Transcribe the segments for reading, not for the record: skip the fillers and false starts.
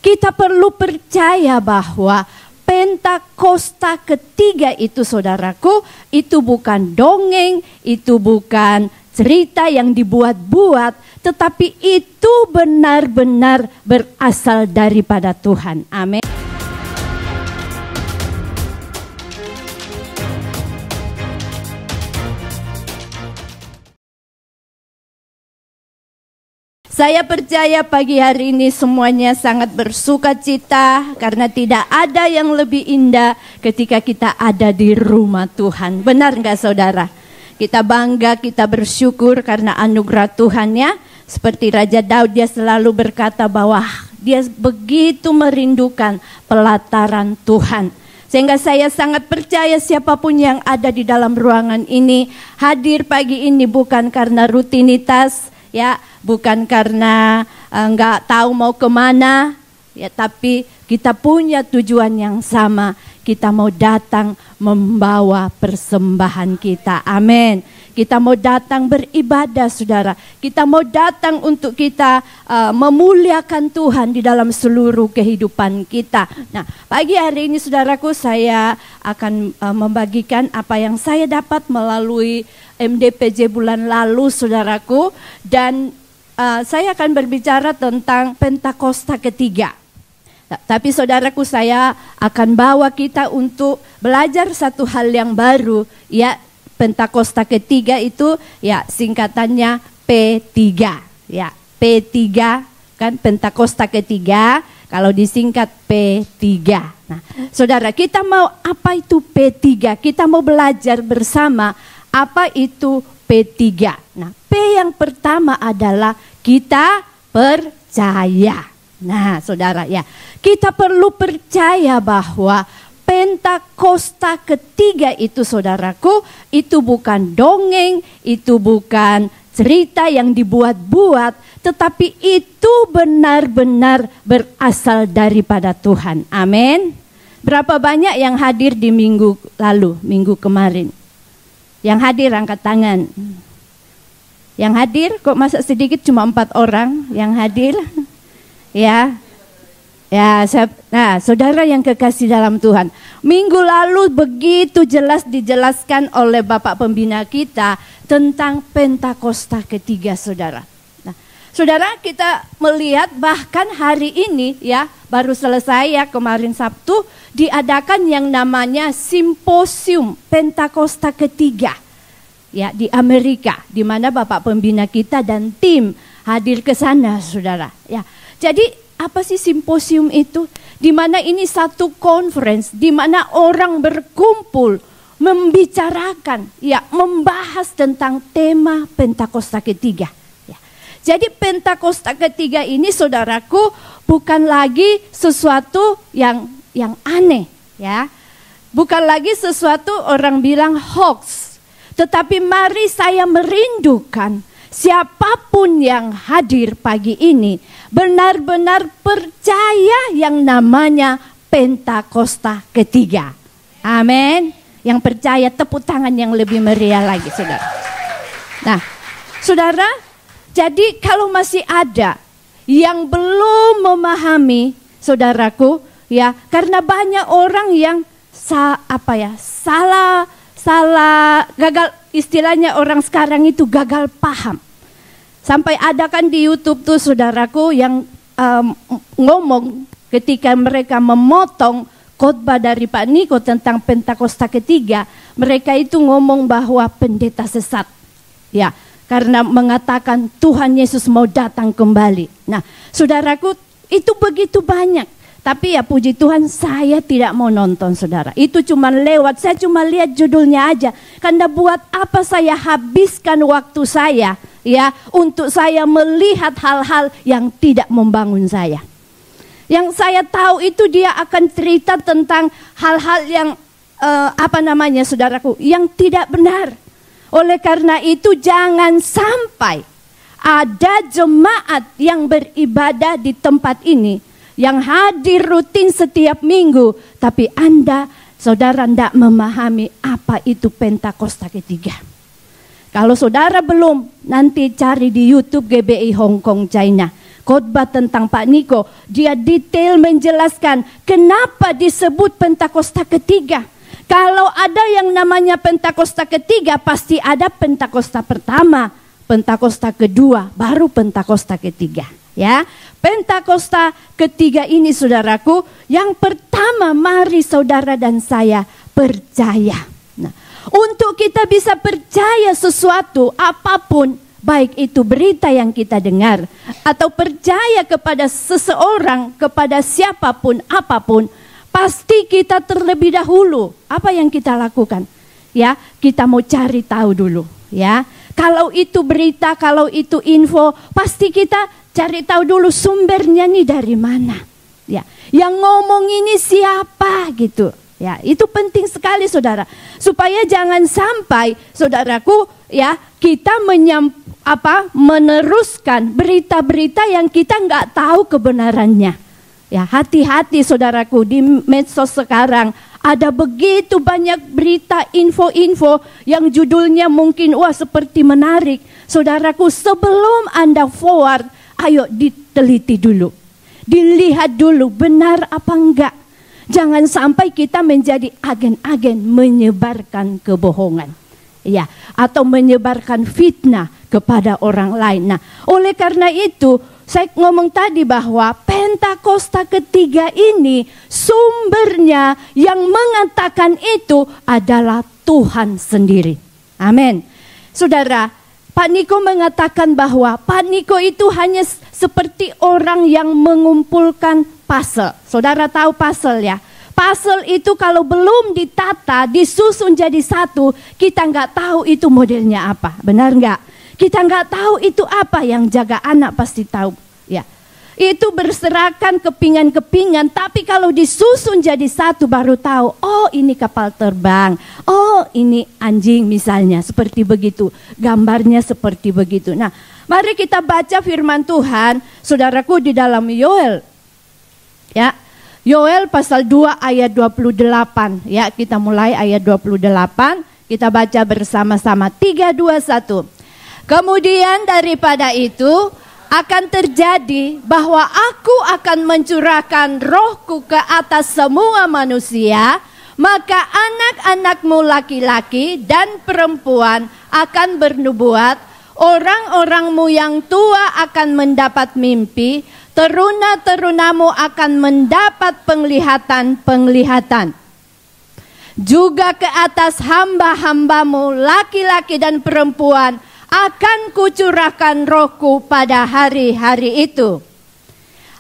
Kita perlu percaya bahwa Pentakosta ketiga itu, saudaraku, itu bukan dongeng, itu bukan cerita yang dibuat-buat, tetapi itu benar-benar berasal daripada Tuhan. Amin. Saya percaya pagi hari ini semuanya sangat bersuka cita karena tidak ada yang lebih indah ketika kita ada di rumah Tuhan. Benar nggak saudara? Kita bangga, kita bersyukur karena anugerah Tuhan ya. Seperti Raja Daud, dia selalu berkata bahwa dia begitu merindukan pelataran Tuhan. Sehingga saya sangat percaya siapapun yang ada di dalam ruangan ini hadir pagi ini bukan karena rutinitas, ya, bukan karena nggak tahu mau kemana, ya, tapi kita punya tujuan yang sama. Kita mau datang membawa persembahan kita. Amin. Kita mau datang beribadah, saudara. Kita mau datang untuk kita memuliakan Tuhan di dalam seluruh kehidupan kita. Nah, pagi hari ini, saudaraku, saya akan membagikan apa yang saya dapat melalui MDPJ bulan lalu, saudaraku. Dan saya akan berbicara tentang Pentakosta ketiga. Tapi saudaraku, saya akan bawa kita untuk belajar satu hal yang baru, ya. Pentakosta ketiga itu ya singkatannya P3, ya. P3 kan, Pentakosta ketiga, kalau disingkat P3. Nah, saudara, kita mau apa itu P3? Kita mau belajar bersama apa itu P3. Nah, P yang pertama adalah kita percaya. Nah, saudara, ya, kita perlu percaya bahwa Pentakosta ketiga itu, saudaraku, itu bukan dongeng, itu bukan cerita yang dibuat-buat, tetapi itu benar-benar berasal daripada Tuhan. Amin. Berapa banyak yang hadir di minggu lalu, minggu kemarin? Yang hadir angkat tangan. Yang hadir kok masa sedikit, cuma 4 orang yang hadir. Ya, nah, saudara yang kekasih dalam Tuhan, minggu lalu begitu jelas dijelaskan oleh Bapak Pembina kita tentang Pentakosta ketiga, saudara. Nah, saudara, kita melihat bahkan hari ini, ya, baru selesai ya, kemarin Sabtu diadakan yang namanya Simposium Pentakosta ketiga, ya, di Amerika, di mana Bapak Pembina kita dan tim hadir ke sana, saudara. Ya. Jadi apa sih simposium itu? Di mana ini satu conference, di mana orang berkumpul membicarakan, ya, membahas tentang tema Pentakosta ketiga. Ya. Jadi Pentakosta ketiga ini, saudaraku, bukan lagi sesuatu yang aneh, ya, bukan lagi sesuatu orang bilang hoax. Tetapi mari saya merindukan siapapun yang hadir pagi ini benar-benar percaya yang namanya Pentakosta ketiga. Amin. Yang percaya tepuk tangan yang lebih meriah lagi, saudara. Nah, saudara, jadi kalau masih ada yang belum memahami, saudaraku, ya, karena banyak orang yang salah gagal, istilahnya orang sekarang itu gagal paham. Sampai ada kan di YouTube tuh, saudaraku, yang ngomong ketika mereka memotong khotbah dari Pak Niko tentang Pentakosta ketiga, mereka itu ngomong bahwa pendeta sesat, ya, karena mengatakan Tuhan Yesus mau datang kembali. Nah, saudaraku, itu begitu banyak. Tapi ya puji Tuhan, saya tidak mau nonton, saudara. Itu cuma lewat, saya cuma lihat judulnya aja. Karena buat apa saya habiskan waktu saya, ya, untuk saya melihat hal-hal yang tidak membangun saya. Yang saya tahu itu dia akan cerita tentang hal-hal yang saudaraku, yang tidak benar. Oleh karena itu jangan sampai ada jemaat yang beribadah di tempat ini, yang hadir rutin setiap minggu, tapi Anda, saudara, tidak memahami apa itu Pentakosta ketiga. Kalau saudara belum, nanti cari di YouTube GBI Hong Kong China. khotbah tentang Pak Niko, dia detail menjelaskan kenapa disebut Pentakosta ketiga. Kalau ada yang namanya Pentakosta ketiga, pasti ada Pentakosta pertama, Pentakosta kedua, baru Pentakosta ketiga. Ya, Pentakosta ketiga ini saudaraku, yang pertama mari saudara dan saya percaya. Nah, untuk kita bisa percaya sesuatu apapun, baik itu berita yang kita dengar atau percaya kepada seseorang, kepada siapapun, apapun, pasti kita terlebih dahulu apa yang kita lakukan? Ya, kita mau cari tahu dulu, ya. Kalau itu berita, kalau itu info, pasti kita cari tahu dulu sumbernya nih dari mana. Ya, yang ngomong ini siapa gitu. Ya, itu penting sekali saudara. Supaya jangan sampai saudaraku ya kita meneruskan berita-berita yang kita nggak tahu kebenarannya. Ya, hati-hati saudaraku, di medsos sekarang ada begitu banyak berita info-info yang judulnya mungkin wah seperti menarik. Saudaraku, sebelum Anda forward, ayo diteliti dulu. Dilihat dulu benar apa enggak. Jangan sampai kita menjadi agen-agen menyebarkan kebohongan. Ya, atau menyebarkan fitnah kepada orang lain. Nah, oleh karena itu saya ngomong tadi bahwa Pentakosta ketiga ini sumbernya yang mengatakan itu adalah Tuhan sendiri. Amin. Saudara, Pak Niko mengatakan bahwa Pak Niko itu hanya seperti orang yang mengumpulkan puzzle. Saudara tahu puzzle ya? Puzzle itu kalau belum ditata, disusun jadi satu, kita nggak tahu itu modelnya apa. Benar nggak? Kita nggak tahu itu apa, yang jaga anak pasti tahu. Ya, itu berserakan kepingan-kepingan, tapi kalau disusun jadi satu baru tahu, oh ini kapal terbang, oh ini anjing misalnya, seperti begitu. Gambarnya seperti begitu. Nah, mari kita baca firman Tuhan, saudaraku, di dalam Yoel. Ya, Yoel pasal 2 ayat 28. Ya, kita mulai ayat 28, kita baca bersama-sama. 3, 2, 1. Kemudian daripada itu akan terjadi bahwa aku akan mencurahkan rohku ke atas semua manusia, maka anak-anakmu laki-laki dan perempuan akan bernubuat, orang-orangmu yang tua akan mendapat mimpi, teruna-terunamu akan mendapat penglihatan-penglihatan. Juga ke atas hamba-hambamu laki-laki dan perempuan akan kucurahkan rohku pada hari-hari itu.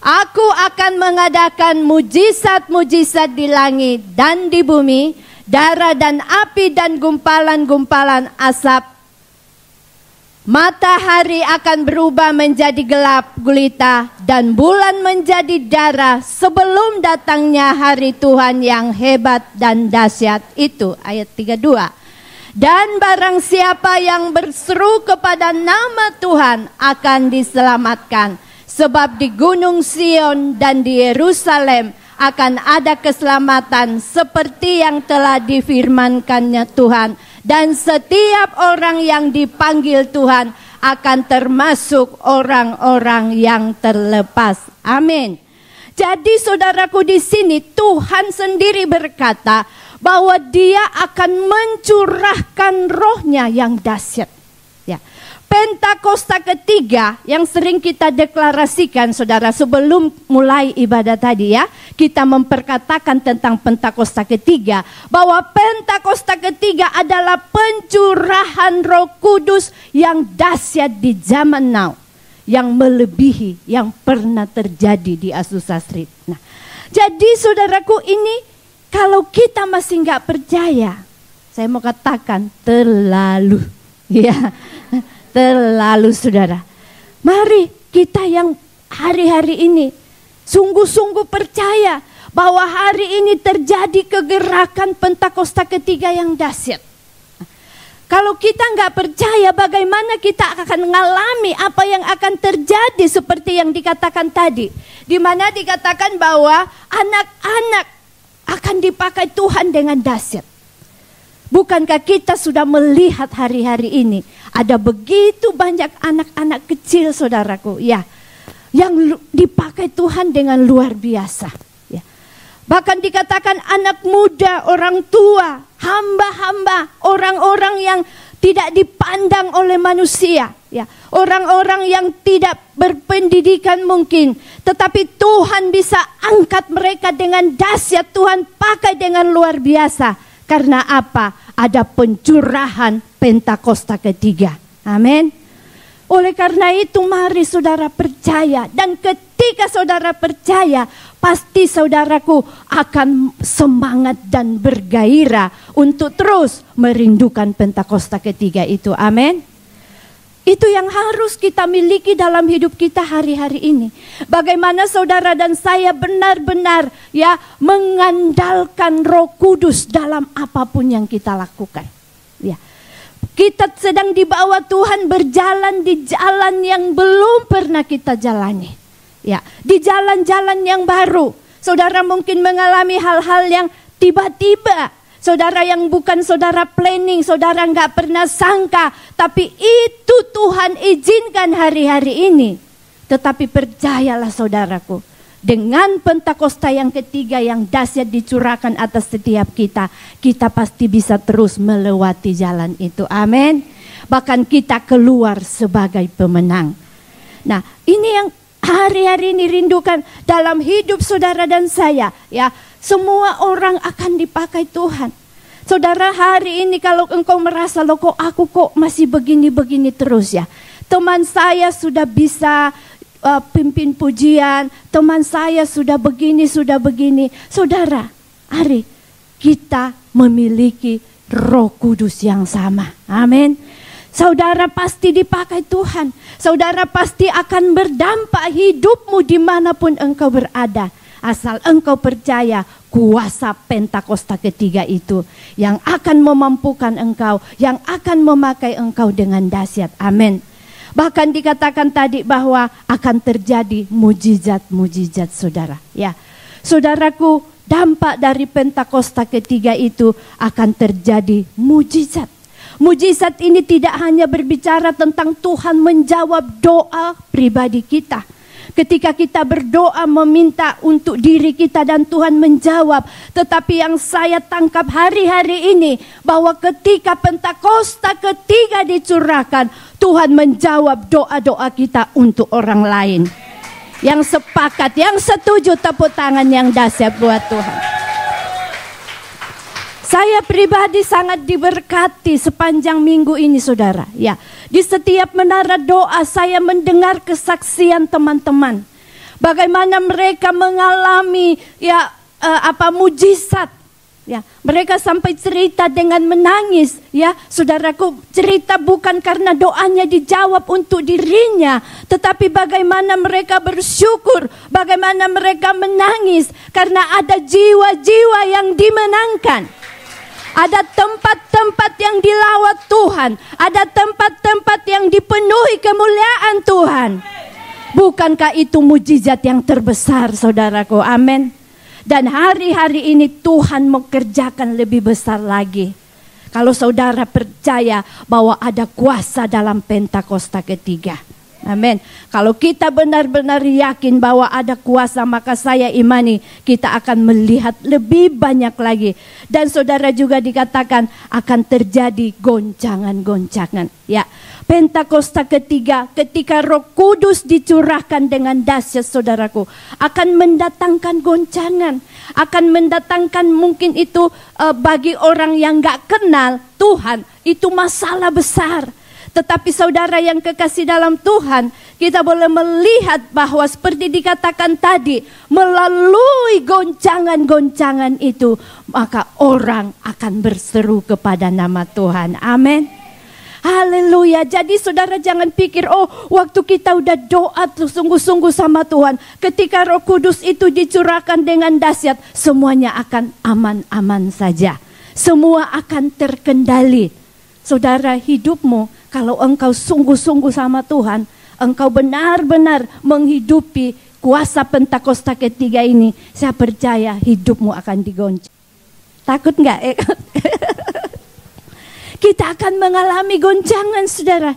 Aku akan mengadakan mujizat-mujizat di langit dan di bumi, darah dan api dan gumpalan-gumpalan asap. Matahari akan berubah menjadi gelap gulita dan bulan menjadi darah sebelum datangnya hari Tuhan yang hebat dan dahsyat itu. Ayat 32. Dan barang siapa yang berseru kepada nama Tuhan akan diselamatkan. Sebab di Gunung Sion dan di Yerusalem akan ada keselamatan seperti yang telah difirmankannya Tuhan. Dan setiap orang yang dipanggil Tuhan akan termasuk orang-orang yang terlepas. Amin. Jadi saudaraku, di sini Tuhan sendiri berkata bahwa dia akan mencurahkan rohnya yang dahsyat. Ya. Pentakosta ketiga yang sering kita deklarasikan saudara sebelum mulai ibadah tadi ya. Kita memperkatakan tentang Pentakosta ketiga. Bahwa Pentakosta ketiga adalah pencurahan Roh Kudus yang dahsyat di zaman now. Yang melebihi yang pernah terjadi di Azusa Street. Nah, jadi saudaraku, ini kalau kita masih nggak percaya, saya mau katakan terlalu, ya, terlalu saudara. Mari kita yang hari-hari ini sungguh-sungguh percaya bahwa hari ini terjadi kegerakan Pentakosta ketiga yang dahsyat. Kalau kita nggak percaya, bagaimana kita akan mengalami apa yang akan terjadi seperti yang dikatakan tadi, di mana dikatakan bahwa anak-anak akan dipakai Tuhan dengan dahsyat. Bukankah kita sudah melihat hari-hari ini ada begitu banyak anak-anak kecil saudaraku? Ya, yang dipakai Tuhan dengan luar biasa. Ya. Bahkan dikatakan anak muda, orang tua, hamba-hamba, orang-orang yang tidak dipandang oleh manusia, ya, orang-orang yang tidak berpendidikan mungkin, tetapi Tuhan bisa angkat mereka dengan dahsyat, Tuhan pakai dengan luar biasa. Karena apa? Ada pencurahan Pentakosta ketiga. Amin. Oleh karena itu mari saudara percaya, dan ketika saudara percaya, pasti saudaraku akan semangat dan bergairah untuk terus merindukan Pentakosta ketiga itu. Amin. Itu yang harus kita miliki dalam hidup kita hari-hari ini. Bagaimana saudara dan saya benar-benar ya mengandalkan Roh Kudus dalam apapun yang kita lakukan. Ya. Kita sedang dibawa Tuhan berjalan di jalan yang belum pernah kita jalani. Ya, di jalan-jalan yang baru. Saudara mungkin mengalami hal-hal yang tiba-tiba. Saudara yang bukan saudara planning, saudara nggak pernah sangka. Tapi itu Tuhan izinkan hari-hari ini. Tetapi percayalah saudaraku, dengan Pentakosta yang ketiga yang dahsyat dicurahkan atas setiap kita, kita pasti bisa terus melewati jalan itu. Amin. Bahkan kita keluar sebagai pemenang. Nah, ini yang hari-hari ini rindukan dalam hidup saudara dan saya. Ya, semua orang akan dipakai Tuhan. Saudara, hari ini kalau engkau merasa, loh kok aku kok masih begini-begini terus ya. Teman saya sudah bisa pimpin pujian, teman saya sudah begini, sudah begini. Saudara, mari kita memiliki Roh Kudus yang sama. Amin. Saudara pasti dipakai Tuhan. Saudara pasti akan berdampak hidupmu dimanapun engkau berada. Asal engkau percaya kuasa Pentakosta ketiga itu yang akan memampukan engkau, yang akan memakai engkau dengan dahsyat. Amin. Bahkan dikatakan tadi bahwa akan terjadi mujizat-mujizat saudara. Ya, saudaraku, dampak dari Pentakosta ketiga itu akan terjadi mujizat. Mujizat ini tidak hanya berbicara tentang Tuhan menjawab doa pribadi kita. Ketika kita berdoa meminta untuk diri kita dan Tuhan menjawab. Tetapi yang saya tangkap hari-hari ini, bahwa ketika Pentakosta ketiga dicurahkan, Tuhan menjawab doa-doa kita untuk orang lain. Yang sepakat, yang setuju, tepuk tangan yang dahsyat buat Tuhan. Saya pribadi sangat diberkati sepanjang minggu ini saudara. Ya, di setiap menara doa saya mendengar kesaksian teman-teman. Bagaimana mereka mengalami mujizat. Ya, mereka sampai cerita dengan menangis. Ya, saudaraku, cerita bukan karena doanya dijawab untuk dirinya, tetapi bagaimana mereka bersyukur, bagaimana mereka menangis karena ada jiwa-jiwa yang dimenangkan. Ada tempat-tempat yang dilawat Tuhan. Ada tempat-tempat yang dipenuhi kemuliaan Tuhan. Bukankah itu mujizat yang terbesar saudaraku? Amin. Dan hari-hari ini Tuhan mau kerjakan lebih besar lagi. Kalau saudara percaya bahwa ada kuasa dalam Pentakosta ketiga. Amin. Kalau kita benar-benar yakin bahwa ada kuasa, maka saya imani kita akan melihat lebih banyak lagi. Dan saudara juga dikatakan akan terjadi goncangan-goncangan. Ya, Pentakosta ketiga ketika Roh Kudus dicurahkan dengan dahsyat saudaraku, akan mendatangkan goncangan, akan mendatangkan mungkin itu bagi orang yang gak kenal Tuhan, itu masalah besar. Tetapi saudara yang kekasih dalam Tuhan, kita boleh melihat bahwa seperti dikatakan tadi, melalui goncangan-goncangan itu, maka orang akan berseru kepada nama Tuhan. Amin. Haleluya. Jadi saudara jangan pikir, oh waktu kita udah doa sungguh-sungguh sama Tuhan, ketika Roh Kudus itu dicurahkan dengan dahsyat, semuanya akan aman-aman saja. Semua akan terkendali. Saudara, hidupmu kalau engkau sungguh-sungguh sama Tuhan, engkau benar-benar menghidupi kuasa Pentakosta ketiga ini, saya percaya hidupmu akan digoncang. Takut nggak? Kita akan mengalami goncangan saudara.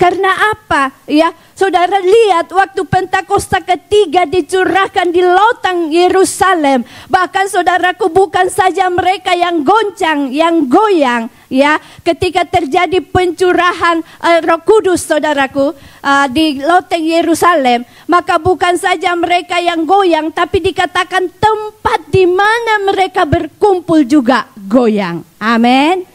Karena apa? Ya, saudara lihat waktu Pentakosta ketiga dicurahkan di lautan Yerusalem. Bahkan saudaraku, bukan saja mereka yang goncang, yang goyang. Ya, ketika terjadi pencurahan Roh Kudus, saudaraku, di lautan Yerusalem, maka bukan saja mereka yang goyang, tapi dikatakan tempat di mana mereka berkumpul juga goyang. Amin.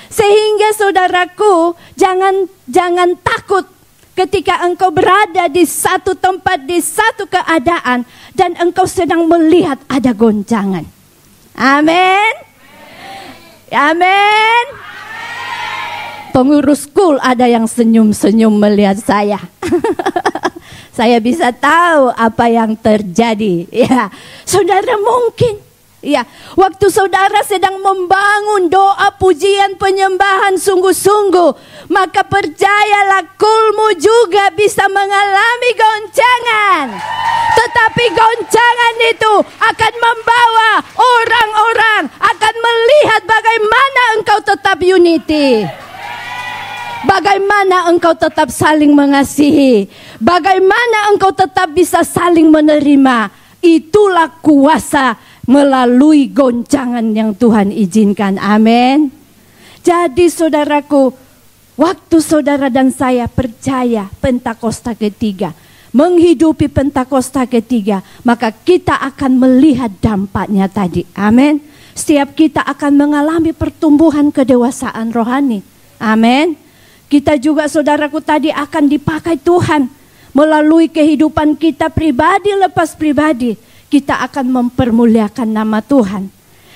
Sehingga saudaraku, jangan takut ketika engkau berada di satu tempat, di satu keadaan, dan engkau sedang melihat ada goncangan. Amin. Amin. Pengurus school ada yang senyum-senyum melihat saya. Saya bisa tahu apa yang terjadi. Ya, saudara mungkin. Ya, waktu saudara sedang membangun doa pujian penyembahan sungguh-sungguh, maka percayalah kulmu juga bisa mengalami goncangan. Tetapi goncangan itu akan membawa orang-orang akan melihat bagaimana engkau tetap unity. Bagaimana engkau tetap saling mengasihi. Bagaimana engkau tetap bisa saling menerima. Itulah kuasa melalui goncangan yang Tuhan izinkan. Amin. Jadi saudaraku, waktu saudara dan saya percaya Pentakosta ketiga, menghidupi Pentakosta ketiga, maka kita akan melihat dampaknya tadi. Amin. Setiap kita akan mengalami pertumbuhan kedewasaan rohani. Amin. Kita juga saudaraku tadi akan dipakai Tuhan melalui kehidupan kita pribadi lepas pribadi. Kita akan mempermuliakan nama Tuhan.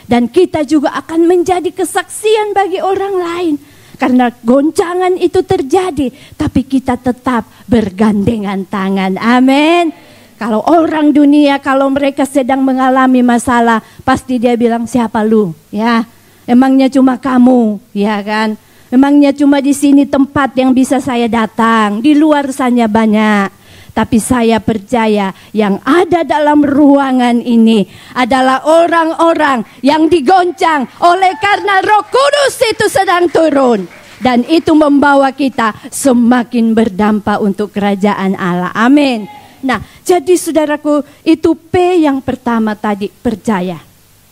Dan kita juga akan menjadi kesaksian bagi orang lain. Karena goncangan itu terjadi, tapi kita tetap bergandengan tangan. Amin. Kalau orang dunia, kalau mereka sedang mengalami masalah, pasti dia bilang, siapa lu? Ya, emangnya cuma kamu, ya kan? Emangnya cuma di sini tempat yang bisa saya datang, di luar sana banyak. Tapi saya percaya yang ada dalam ruangan ini adalah orang-orang yang digoncang oleh karena Roh Kudus itu sedang turun. Dan itu membawa kita semakin berdampak untuk kerajaan Allah. Amin. Nah, jadi saudaraku, itu P yang pertama tadi, percaya.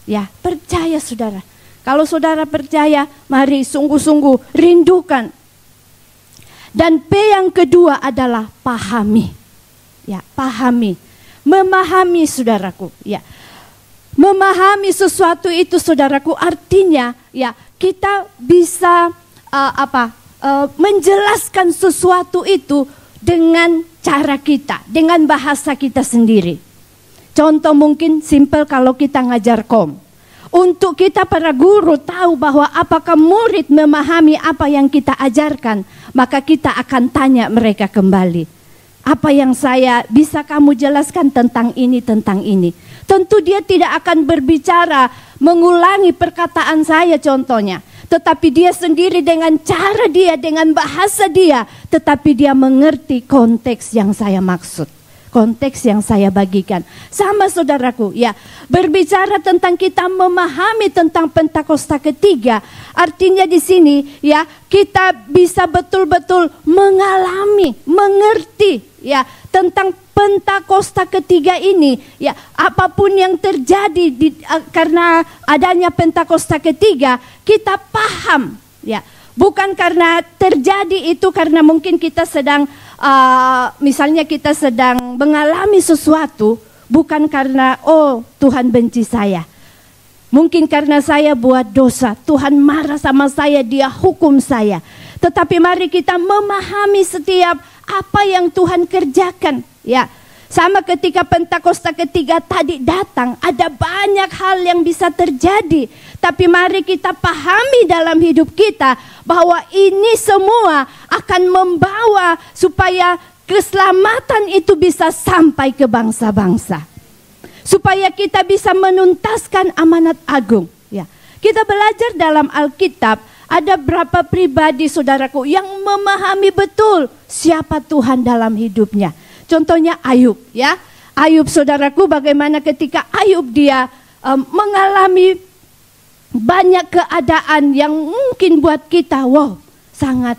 Ya, percaya saudara. Kalau saudara percaya, mari sungguh-sungguh rindukan. Dan P yang kedua adalah pahami. Ya, pahami, memahami saudaraku. Ya, memahami sesuatu itu saudaraku artinya ya kita bisa menjelaskan sesuatu itu dengan cara kita, dengan bahasa kita sendiri. Contoh mungkin simpel kalau kita ngajar kom. Untuk kita para guru tahu bahwa apakah murid memahami apa yang kita ajarkan, maka kita akan tanya mereka kembali. Apa yang bisa kamu jelaskan tentang ini, tentang ini. Tentu dia tidak akan berbicara mengulangi perkataan saya contohnya. Tetapi dia sendiri dengan cara dia, dengan bahasa dia. Tetapi dia mengerti konteks yang saya maksud. Konteks yang saya bagikan. Sama saudaraku, ya. Berbicara tentang kita memahami tentang Pentakosta ketiga. Artinya di sini, ya, kita bisa betul-betul mengalami, mengerti, ya, tentang Pentakosta ketiga ini. Ya, apapun yang terjadi karena adanya Pentakosta ketiga, kita paham, ya. Bukan karena terjadi itu karena mungkin kita sedang misalnya kita sedang mengalami sesuatu, bukan karena oh Tuhan benci saya. Mungkin karena saya buat dosa, Tuhan marah sama saya, dia hukum saya. Tetapi mari kita memahami setiap apa yang Tuhan kerjakan, ya. Sama ketika Pentakosta ketiga tadi datang, ada banyak hal yang bisa terjadi. Tapi mari kita pahami dalam hidup kita bahwa ini semua akan membawa supaya keselamatan itu bisa sampai ke bangsa-bangsa. Supaya kita bisa menuntaskan amanat agung. Ya. Kita belajar dalam Alkitab, ada berapa pribadi saudaraku yang memahami betul siapa Tuhan dalam hidupnya. Contohnya Ayub, ya. Ayub saudaraku, bagaimana ketika Ayub dia mengalami banyak keadaan yang mungkin buat kita, wow, sangat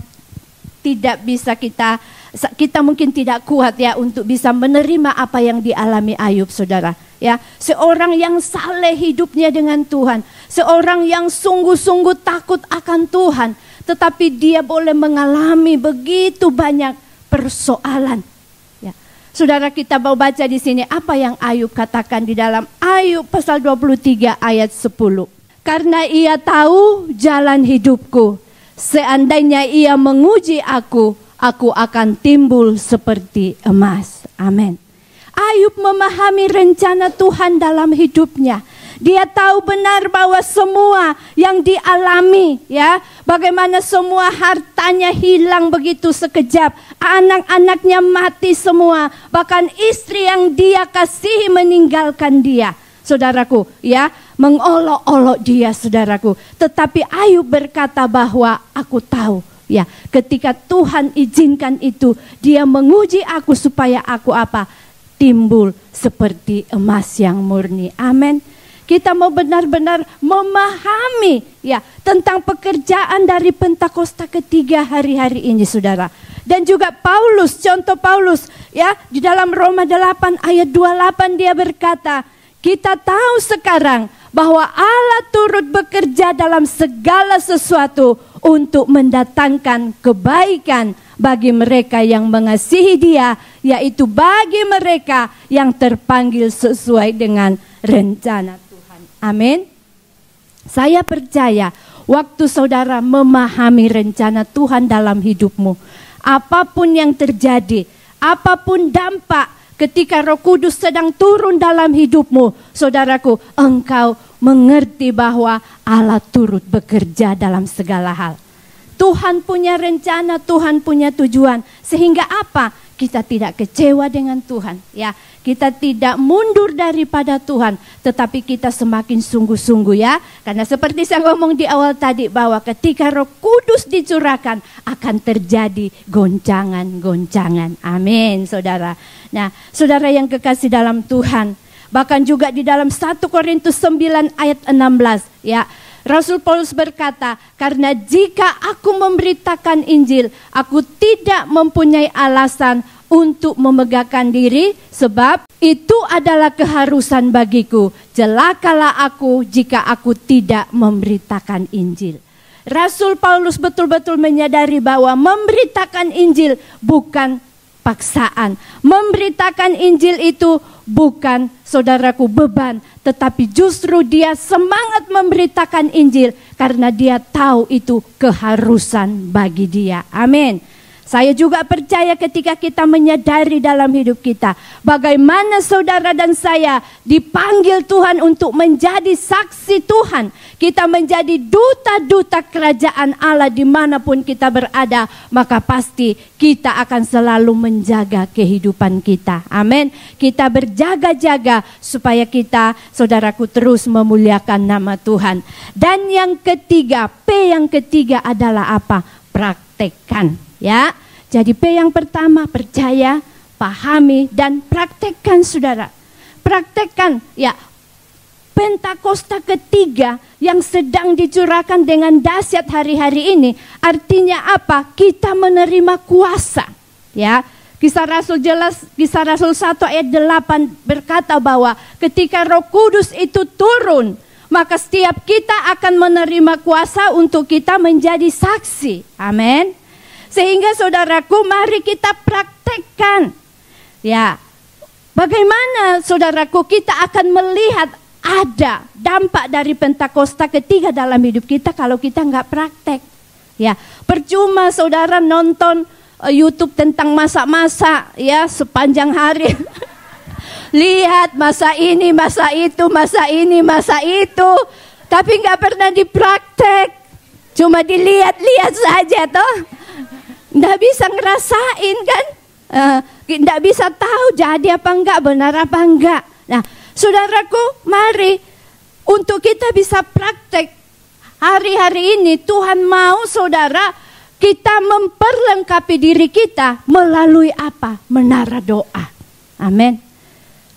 tidak bisa kita mungkin tidak kuat ya untuk bisa menerima apa yang dialami Ayub, saudara. Ya, seorang yang saleh hidupnya dengan Tuhan, seorang yang sungguh-sungguh takut akan Tuhan, tetapi dia boleh mengalami begitu banyak persoalan. Ya, saudara, kita mau baca di sini apa yang Ayub katakan di dalam Ayub pasal 23 ayat 10. Karena ia tahu jalan hidupku, seandainya ia menguji aku akan timbul seperti emas. Amin. Ayub memahami rencana Tuhan dalam hidupnya. Dia tahu benar bahwa semua yang dialami, ya, bagaimana semua hartanya hilang begitu sekejap, anak-anaknya mati semua, bahkan istri yang dia kasihi meninggalkan dia. Saudaraku, ya, mengolok-olok dia, saudaraku. Tetapi Ayub berkata bahwa aku tahu, ya, ketika Tuhan izinkan itu, dia menguji aku supaya aku apa? Timbul seperti emas yang murni. Amin. Kita mau benar-benar memahami, ya, tentang pekerjaan dari Pentakosta ketiga hari-hari ini, saudara. Dan juga Paulus, contoh Paulus, ya, di dalam Roma 8 ayat 28 dia berkata, kita tahu sekarang bahwa Allah turut bekerja dalam segala sesuatu untuk mendatangkan kebaikan bagi mereka yang mengasihi Dia, yaitu bagi mereka yang terpanggil sesuai dengan rencana Tuhan. Amin. Saya percaya waktu saudara memahami rencana Tuhan dalam hidupmu, apapun yang terjadi, apapun dampak ketika Roh Kudus sedang turun dalam hidupmu, saudaraku, engkau mengerti bahwa Allah turut bekerja dalam segala hal. Tuhan punya rencana, Tuhan punya tujuan. Sehingga apa? Kita tidak kecewa dengan Tuhan, ya. Kita tidak mundur daripada Tuhan, tetapi kita semakin sungguh-sungguh, ya. Karena seperti saya ngomong di awal tadi bahwa ketika Roh Kudus dicurahkan akan terjadi goncangan-goncangan. Amin, saudara. Nah, saudara yang kekasih dalam Tuhan, bahkan juga di dalam 1 Korintus 9 ayat 16, ya. Rasul Paulus berkata, karena jika aku memberitakan Injil, aku tidak mempunyai alasan untuk memegahkan diri, sebab itu adalah keharusan bagiku. Celakalah aku jika aku tidak memberitakan Injil. Rasul Paulus betul-betul menyadari bahwa memberitakan Injil bukan paksaan. Memberitakan Injil itu bukan, saudaraku, beban, tetapi justru dia semangat memberitakan Injil karena dia tahu itu keharusan bagi dia. Amin. Saya juga percaya ketika kita menyadari dalam hidup kita bagaimana saudara dan saya dipanggil Tuhan untuk menjadi saksi Tuhan. Kita menjadi duta-duta kerajaan Allah dimanapun kita berada, maka pasti kita akan selalu menjaga kehidupan kita. Amin. Kita berjaga-jaga supaya kita, saudaraku, terus memuliakan nama Tuhan. Dan yang ketiga, P yang ketiga adalah apa? Praktekkan, ya. Jadi P yang pertama, percaya, pahami, dan praktekkan, saudara. Praktekkan, ya. Pentakosta ketiga yang sedang dicurahkan dengan dahsyat hari-hari ini, artinya apa? Kita menerima kuasa, ya. Kisah Rasul jelas, Kisah Rasul 1 ayat 8 berkata bahwa ketika Roh Kudus itu turun, maka setiap kita akan menerima kuasa untuk kita menjadi saksi. Amin. Sehingga saudaraku, mari kita praktekkan. Ya, bagaimana saudaraku kita akan melihat ada dampak dari Pentakosta ketiga dalam hidup kita kalau kita nggak praktek. Ya, percuma saudara nonton YouTube tentang masak-masak, ya, sepanjang hari. Lihat masa ini, masa itu, masa ini, masa itu, tapi nggak pernah dipraktek. Cuma dilihat-lihat saja toh. Nggak bisa ngerasain kan, nggak bisa tahu jadi apa enggak, benar apa enggak. Nah, saudaraku, mari untuk kita bisa praktek hari-hari ini, Tuhan mau saudara kita memperlengkapi diri kita melalui apa? Menara doa. Amin.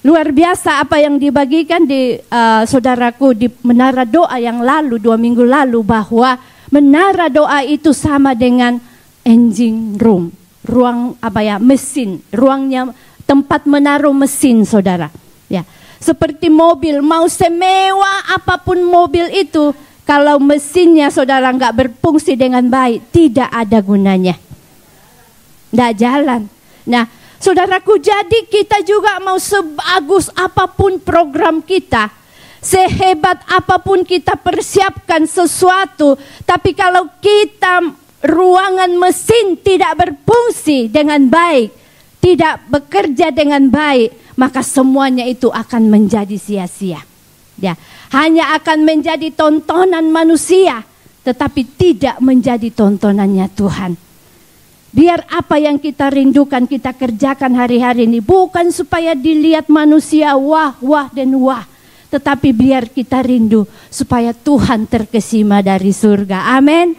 Luar biasa apa yang dibagikan di saudaraku di menara doa yang lalu, 2 minggu lalu, bahwa menara doa itu sama dengan engine room, ruang mesin, ruangnya tempat menaruh mesin saudara. Ya, seperti mobil, mau semewah apapun mobil itu, kalau mesinnya saudara nggak berfungsi dengan baik, tidak ada gunanya, nggak jalan. Nah, saudaraku, jadi kita juga mau sebagus apapun program kita, sehebat apapun kita persiapkan sesuatu, tapi kalau kita ruangan mesin tidak berfungsi dengan baik, tidak bekerja dengan baik, maka semuanya itu akan menjadi sia-sia. Ya, hanya akan menjadi tontonan manusia, tetapi tidak menjadi tontonannya Tuhan. Biar apa yang kita rindukan kita kerjakan hari-hari ini, bukan supaya dilihat manusia wah, wah dan wah, tetapi biar kita rindu supaya Tuhan terkesima dari surga. Amin.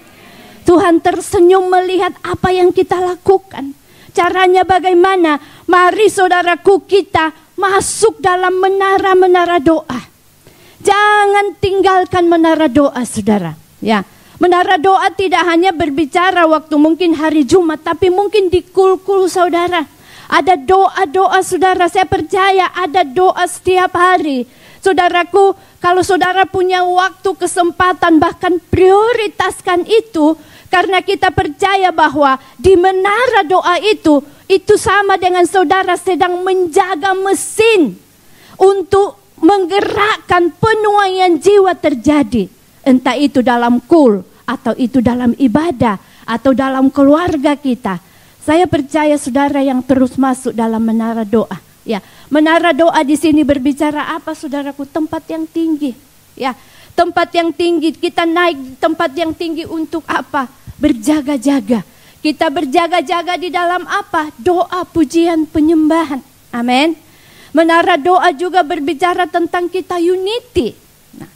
Tuhan tersenyum melihat apa yang kita lakukan. Caranya bagaimana? Mari saudaraku, kita masuk dalam menara-menara doa. Jangan tinggalkan menara doa, saudara. Ya, menara doa tidak hanya berbicara waktu mungkin hari Jumat, tapi mungkin di kul-kul saudara. Ada doa-doa saudara, saya percaya ada doa setiap hari. Saudaraku, kalau saudara punya waktu, kesempatan, bahkan prioritaskan itu. Karena kita percaya bahwa di menara doa itu sama dengan saudara sedang menjaga mesin untuk menggerakkan penuaian jiwa terjadi. Entah itu dalam kul, atau itu dalam ibadah, atau dalam keluarga kita. Saya percaya saudara yang terus masuk dalam menara doa. Ya, menara doa di sini berbicara apa saudaraku? Tempat yang tinggi. Ya, tempat yang tinggi, kita naik tempat yang tinggi untuk apa? Berjaga-jaga. Kita berjaga-jaga di dalam apa? Doa, pujian, penyembahan. Amin. Menara doa juga berbicara tentang kita unity. Nah,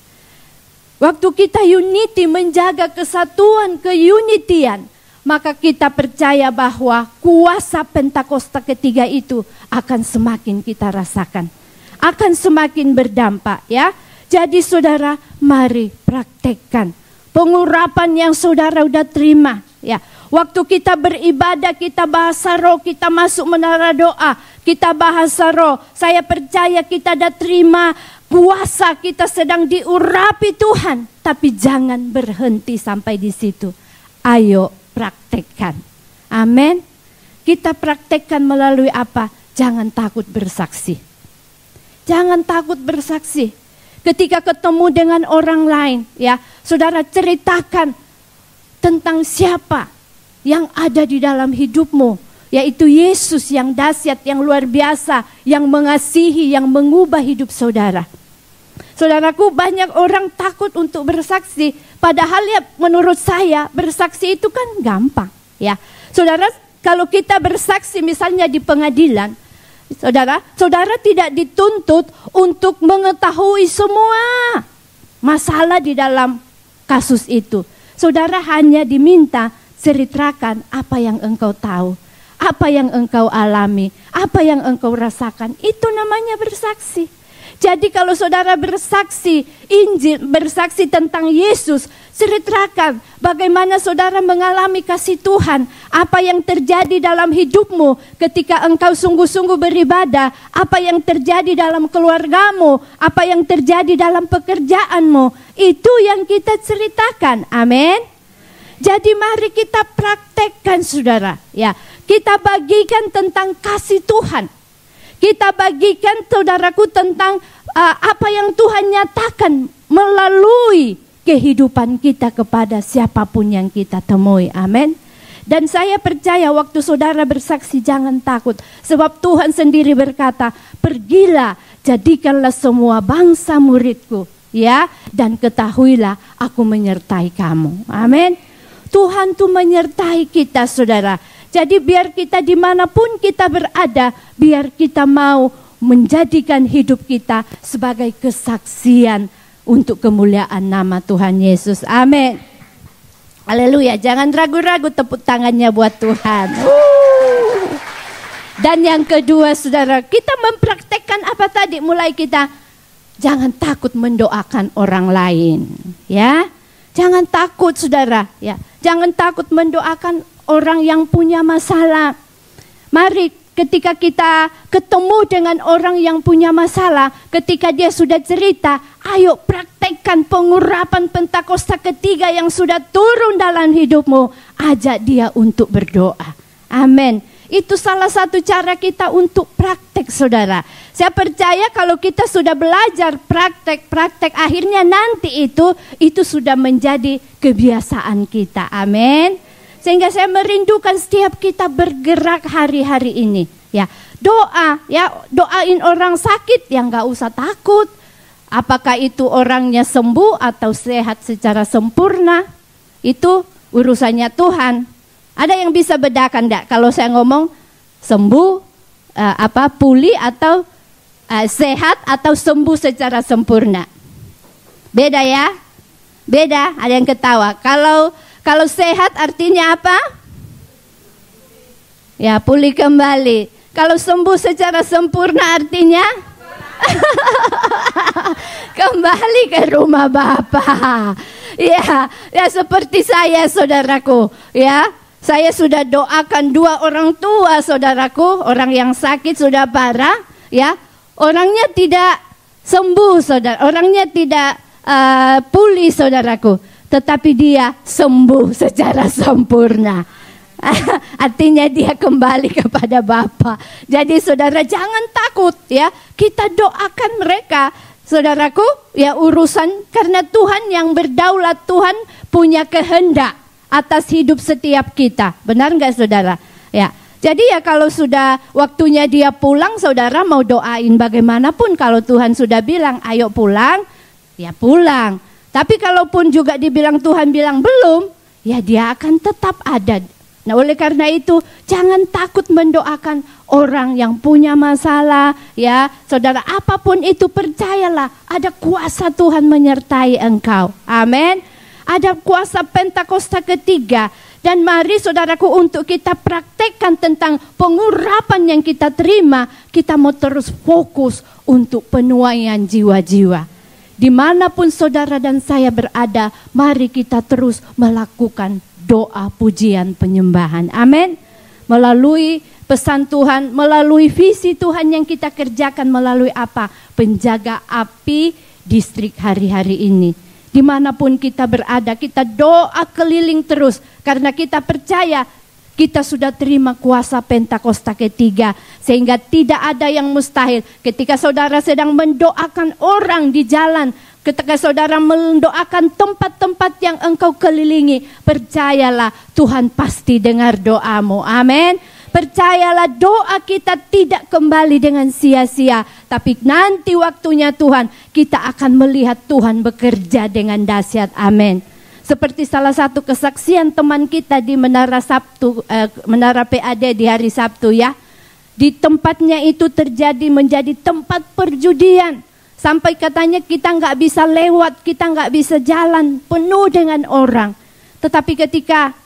waktu kita unity, menjaga kesatuan, keunitian, maka kita percaya bahwa kuasa Pentakosta ketiga itu akan semakin kita rasakan, akan semakin berdampak, ya. Jadi saudara, mari praktekkan pengurapan yang saudara udah terima, ya. Waktu kita beribadah, kita bahasa roh, kita masuk menara doa, kita bahasa roh. Saya percaya kita dah terima kuasa, kita sedang diurapi Tuhan. Tapi jangan berhenti sampai di situ. Ayo praktekkan. Amin. Kita praktekkan melalui apa? Jangan takut bersaksi. Jangan takut bersaksi. Ketika ketemu dengan orang lain, ya, saudara ceritakan tentang siapa yang ada di dalam hidupmu, yaitu Yesus yang dahsyat, yang luar biasa, yang mengasihi, yang mengubah hidup saudara. Saudaraku, banyak orang takut untuk bersaksi, padahal ya menurut saya bersaksi itu kan gampang, ya. Saudara, kalau kita bersaksi misalnya di pengadilan, saudara tidak dituntut untuk mengetahui semua masalah di dalam kasus itu. Saudara hanya diminta ceritakan apa yang engkau tahu, apa yang engkau alami, apa yang engkau rasakan. Itu namanya bersaksi. Jadi kalau saudara bersaksi Injil, bersaksi tentang Yesus, ceritakan bagaimana saudara mengalami kasih Tuhan, apa yang terjadi dalam hidupmu ketika engkau sungguh-sungguh beribadah, apa yang terjadi dalam keluargamu, apa yang terjadi dalam pekerjaanmu. Itu yang kita ceritakan. Amin. Jadi mari kita praktekkan saudara, ya. Kita bagikan tentang kasih Tuhan. Kita bagikan saudaraku tentang apa yang Tuhan nyatakan melalui kehidupan kita kepada siapapun yang kita temui. Amin. Dan saya percaya waktu saudara bersaksi jangan takut. Sebab Tuhan sendiri berkata, pergilah, jadikanlah semua bangsa muridku, ya. Dan ketahuilah aku menyertai kamu. Amin. Tuhan tuh menyertai kita saudara. Jadi biar kita dimanapun kita berada, biar kita mau menjadikan hidup kita sebagai kesaksian untuk kemuliaan nama Tuhan Yesus. Amin. Haleluya. Jangan ragu-ragu, tepuk tangannya buat Tuhan. Dan yang kedua saudara, kita mempraktekkan apa tadi? Mulai kita jangan takut mendoakan orang lain, ya. Jangan takut saudara, ya. Jangan takut mendoakan orang yang punya masalah. Mari ketika kita ketemu dengan orang yang punya masalah, ketika dia sudah cerita, ayo praktekkan pengurapan Pentakosta ketiga yang sudah turun dalam hidupmu. Ajak dia untuk berdoa. Amin. Itu salah satu cara kita untuk praktek, saudara. Saya percaya kalau kita sudah belajar praktek, akhirnya nanti itu sudah menjadi kebiasaan kita. Amin. Sehingga saya merindukan setiap kita bergerak hari-hari ini. Ya, doa, ya, doain orang sakit yang gak usah takut. Apakah itu orangnya sembuh atau sehat secara sempurna, itu urusannya Tuhan. Ada yang bisa bedakan enggak kalau saya ngomong sembuh, pulih atau sehat atau sembuh secara sempurna? Beda ya? Beda, ada yang ketawa. Kalau sehat artinya apa? Ya, pulih kembali. Kalau sembuh secara sempurna artinya kembali ke rumah Bapa. Ya, seperti saya, saudaraku. Ya, saya sudah doakan 2 orang tua, saudaraku. Orang yang sakit sudah parah. Ya, orangnya tidak sembuh, saudara. Orangnya tidak pulih, saudaraku. Tetapi dia sembuh secara sempurna. Artinya dia kembali kepada Bapa. Jadi saudara jangan takut ya. Kita doakan mereka. Saudaraku, ya urusan karena Tuhan yang berdaulat, Tuhan punya kehendak atas hidup setiap kita. Benar enggak saudara? Ya. Jadi ya kalau sudah waktunya dia pulang, saudara mau doain bagaimanapun, kalau Tuhan sudah bilang ayo pulang, ya pulang. Tapi kalaupun juga dibilang Tuhan bilang belum, ya dia akan tetap ada. Nah oleh karena itu jangan takut mendoakan orang yang punya masalah ya. Saudara apapun itu percayalah ada kuasa Tuhan menyertai engkau. Amin. Ada kuasa Pentakosta ketiga. Dan mari saudaraku untuk kita praktekkan tentang pengurapan yang kita terima. Kita mau terus fokus untuk penuaian jiwa-jiwa. Dimanapun saudara dan saya berada, mari kita terus melakukan doa pujian penyembahan. Amin. Melalui pesan Tuhan, melalui visi Tuhan yang kita kerjakan, melalui apa? Penjaga api distrik hari-hari ini. Dimanapun kita berada, kita doa keliling terus. Karena kita percaya kita sudah terima kuasa Pentakosta ketiga. Sehingga tidak ada yang mustahil. Ketika saudara sedang mendoakan orang di jalan, ketika saudara mendoakan tempat-tempat yang engkau kelilingi, percayalah Tuhan pasti dengar doamu. Amin. Percayalah doa kita tidak kembali dengan sia-sia. Tapi nanti waktunya Tuhan, kita akan melihat Tuhan bekerja dengan dahsyat. Amin. Seperti salah satu kesaksian teman kita di Menara PAD di hari Sabtu ya. Di tempatnya itu menjadi tempat perjudian. Sampai katanya kita nggak bisa lewat, kita nggak bisa jalan, penuh dengan orang. Tetapi ketika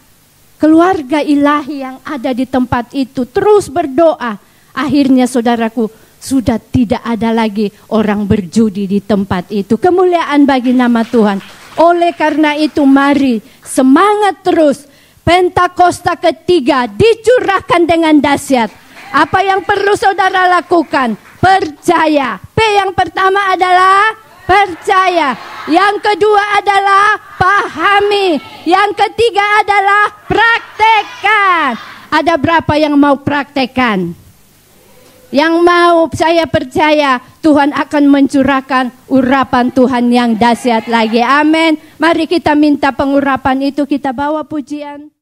keluarga ilahi yang ada di tempat itu terus berdoa, akhirnya saudaraku sudah tidak ada lagi orang berjudi di tempat itu. Kemuliaan bagi nama Tuhan. Oleh karena itu mari semangat terus. Pentakosta ketiga dicurahkan dengan dahsyat. Apa yang perlu saudara lakukan? Percaya. P yang pertama adalah percaya. Yang kedua adalah pahami. Yang ketiga adalah praktekkan. Ada berapa yang mau praktekkan? Yang mau, saya percaya Tuhan akan mencurahkan urapan Tuhan yang dahsyat lagi. Amin. Mari kita minta pengurapan itu, kita bawa pujian.